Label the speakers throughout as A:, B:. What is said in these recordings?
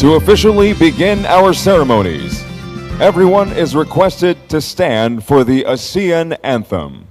A: To officially begin our ceremonies, everyone is requested to stand for the ASEAN Anthem.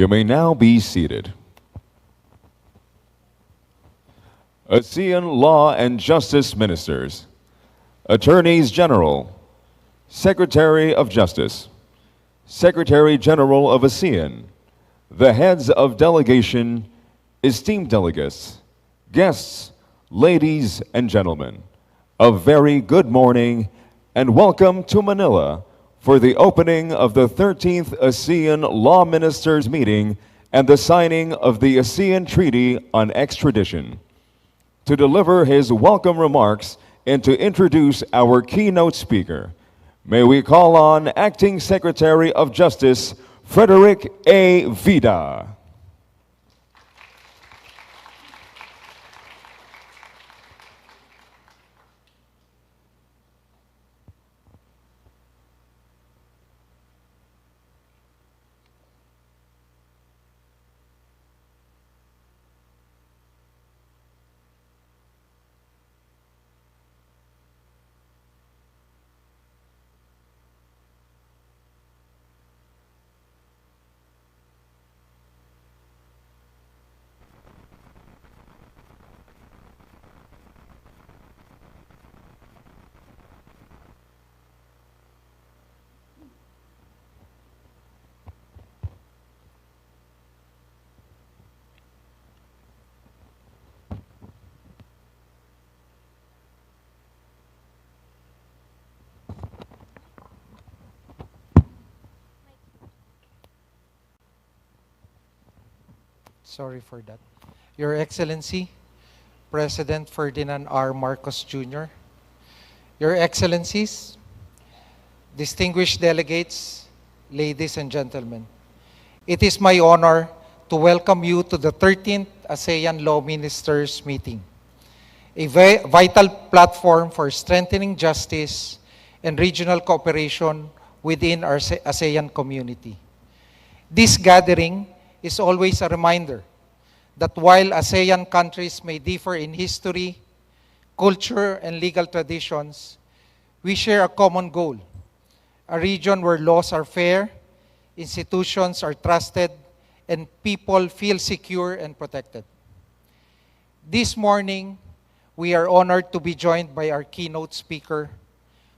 A: You may now be seated. ASEAN Law and Justice Ministers, Attorneys General, Secretary of Justice, Secretary General of ASEAN, the heads of delegation, esteemed delegates, guests, ladies and gentlemen, a very good morning and welcome to Manila for the opening of the 13th ASEAN Law Ministers Meeting and the signing of the ASEAN Treaty on Extradition. To deliver his welcome remarks and to introduce our keynote speaker, may we call on Acting Secretary of Justice, Frederick A. Vida.
B: Sorry for that. Your Excellency, President Ferdinand R. Marcos Jr., Your Excellencies, distinguished delegates, ladies and gentlemen, it is my honor to welcome you to the 13th ASEAN Law Ministers Meeting, a vital platform for strengthening justice and regional cooperation within our ASEAN community. This gathering is always a reminder that while ASEAN countries may differ in history, culture, and legal traditions, we share a common goal, a region where laws are fair, institutions are trusted, and people feel secure and protected. This morning, we are honored to be joined by our keynote speaker,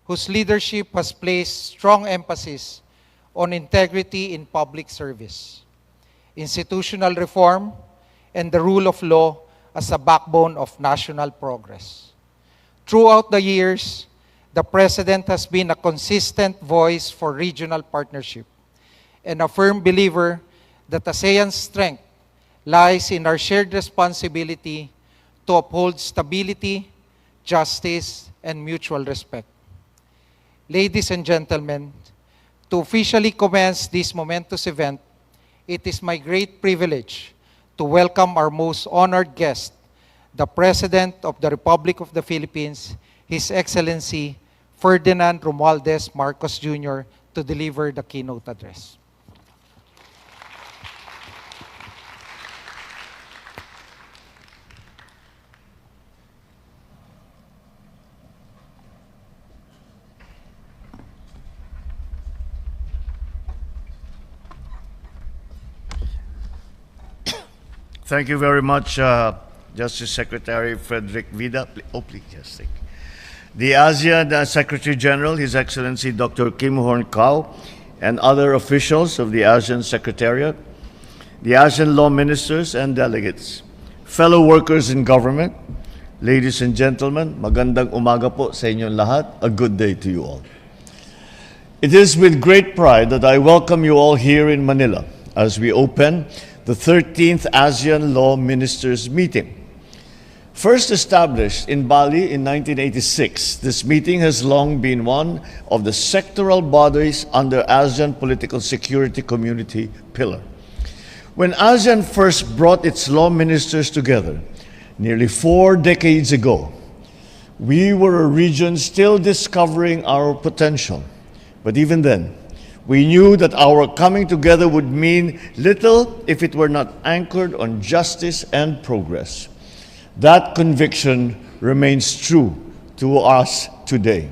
B: whose leadership has placed strong emphasis on integrity in public service, institutional reform, and the rule of law as a backbone of national progress. Throughout the years, the President has been a consistent voice for regional partnership and a firm believer that ASEAN's strength lies in our shared responsibility to uphold stability, justice, and mutual respect. Ladies and gentlemen, to officially commence this momentous event, it is my great privilege to welcome our most honored guest, the President of the Republic of the Philippines, His Excellency Ferdinand Romualdez Marcos Jr., to deliver the keynote address.
C: Thank you very much, Justice Secretary Frederick Vida. Oh, please, yes, thank you. The ASEAN Secretary General, His Excellency Dr. Kim Horn Kao, and other officials of the ASEAN Secretariat, the ASEAN Law Ministers and delegates, fellow workers in government, ladies and gentlemen, magandang umaga po sa inyong lahat. A good day to you all. It is with great pride that I welcome you all here in Manila as we open the 13th ASEAN Law Ministers Meeting. First established in Bali in 1986, this meeting has long been one of the sectoral bodies under ASEAN Political Security Community pillar. When ASEAN first brought its law ministers together nearly 4 decades ago, we were a region still discovering our potential. But even then, we knew that our coming together would mean little if it were not anchored on justice and progress. That conviction remains true to us today.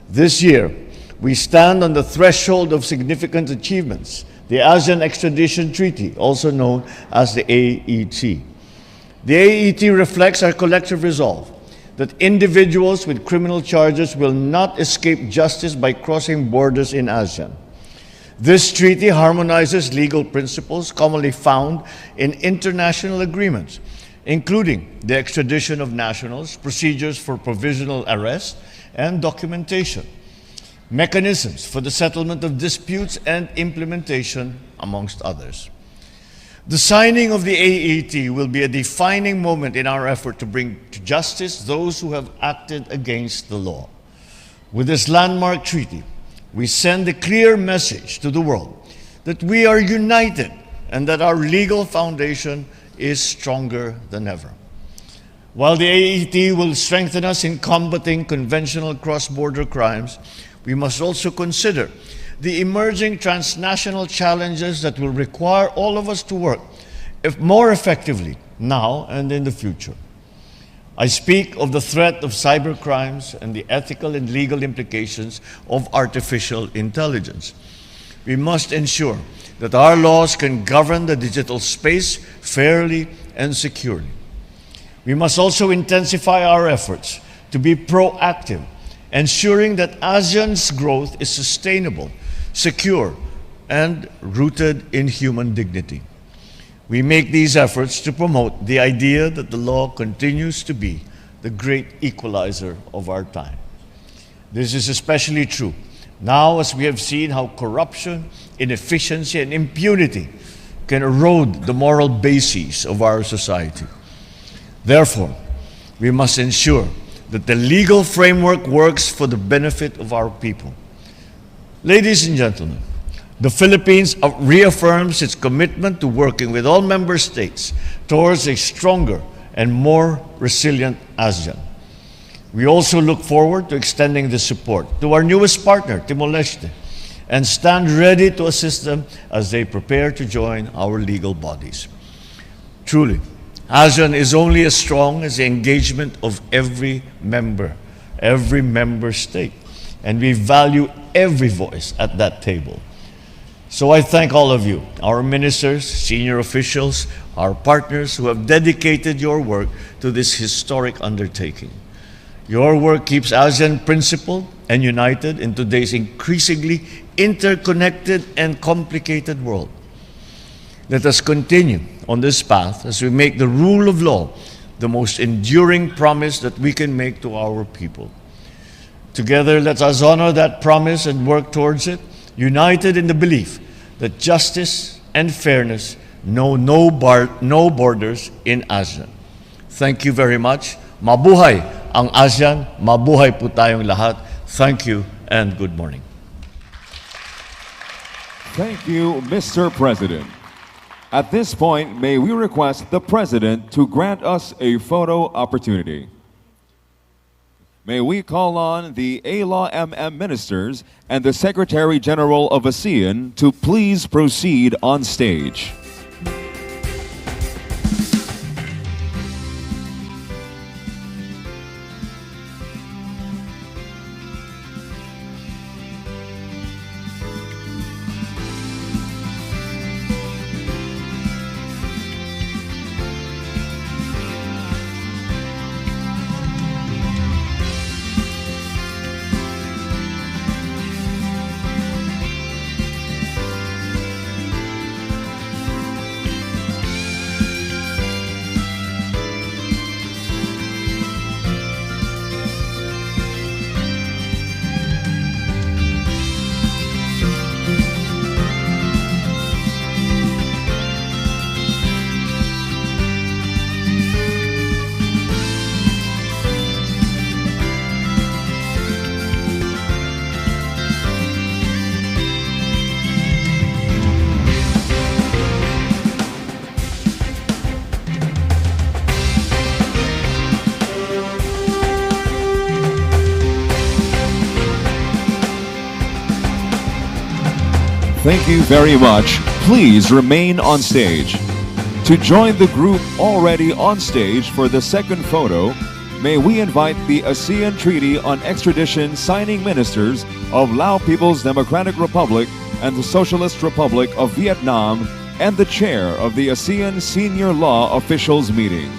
C: This year, we stand on the threshold of significant achievements, the ASEAN Extradition Treaty, also known as the AET. The AET reflects our collective resolve that individuals with criminal charges will not escape justice by crossing borders in ASEAN. This treaty harmonizes legal principles commonly found in international agreements, including the extradition of nationals, procedures for provisional arrest and documentation, mechanisms for the settlement of disputes and implementation, amongst others. The signing of the AET will be a defining moment in our effort to bring to justice those who have acted against the law. With this landmark treaty, we send a clear message to the world that we are united and that our legal foundation is stronger than ever. While the AET will strengthen us in combating conventional cross-border crimes, we must also consider the emerging transnational challenges that will require all of us to work more effectively now and in the future. I speak of the threat of cybercrimes and the ethical and legal implications of artificial intelligence. We must ensure that our laws can govern the digital space fairly and securely. We must also intensify our efforts to be proactive, ensuring that ASEAN's growth is sustainable, secure, and rooted in human dignity. We make these efforts to promote the idea that the law continues to be the great equalizer of our time. This is especially true now as we have seen how corruption, inefficiency, and impunity can erode the moral bases of our society. Therefore, we must ensure that the legal framework works for the benefit of our people. Ladies and gentlemen, the Philippines reaffirms its commitment to working with all member states towards a stronger and more resilient ASEAN. We also look forward to extending this support to our newest partner, Timor-Leste, and stand ready to assist them as they prepare to join our legal bodies. Truly, ASEAN is only as strong as the engagement of every member state, and we value every voice at that table. So I thank all of you, our ministers, senior officials, our partners who have dedicated your work to this historic undertaking. Your work keeps ASEAN principled and united in today's increasingly interconnected and complicated world. Let us continue on this path as we make the rule of law the most enduring promise that we can make to our people. Together, let us honor that promise and work towards it, united in the belief that justice and fairness know no borders in ASEAN. Thank you very much. Mabuhay ang ASEAN. Mabuhay po tayong lahat. Thank you and good morning.
A: Thank you, Mr. President. At this point, may we request the President to grant us a photo opportunity. May we call on the ALAW ministers and the Secretary General of ASEAN to please proceed on stage. Thank you very much. Please remain on stage. To join the group already on stage for the second photo, may we invite the ASEAN Treaty on Extradition signing ministers of Lao People's Democratic Republic and the Socialist Republic of Vietnam and the chair of the ASEAN Senior Law Officials Meeting.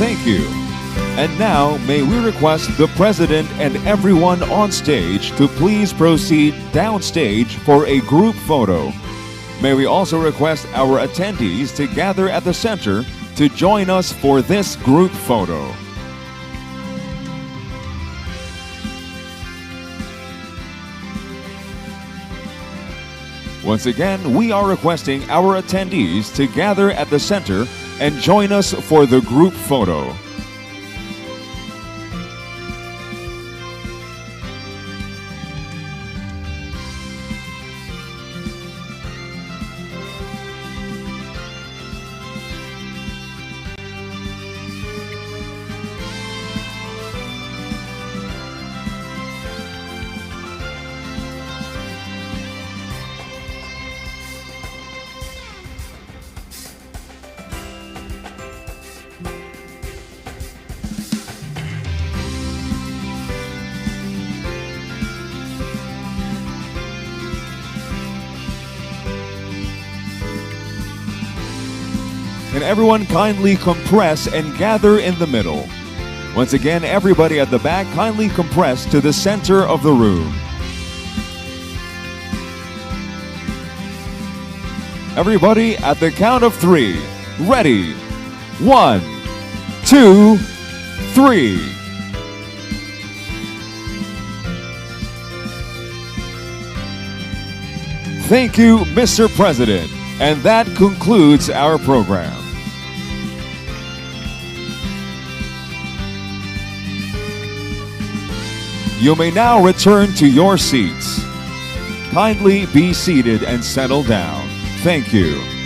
A: Thank you. And now, may we request the President and everyone on stage to please proceed downstage for a group photo. May we also request our attendees to gather at the center to join us for this group photo. Once again, we are requesting our attendees to gather at the center and join us for the group photo. Can everyone kindly compress and gather in the middle? Once again, everybody at the back, kindly compress to the center of the room. Everybody at the count of 3. Ready? 1, 2, 3. Thank you, Mr. President. And that concludes our program. You may now return to your seats. Kindly be seated and settle down. Thank you.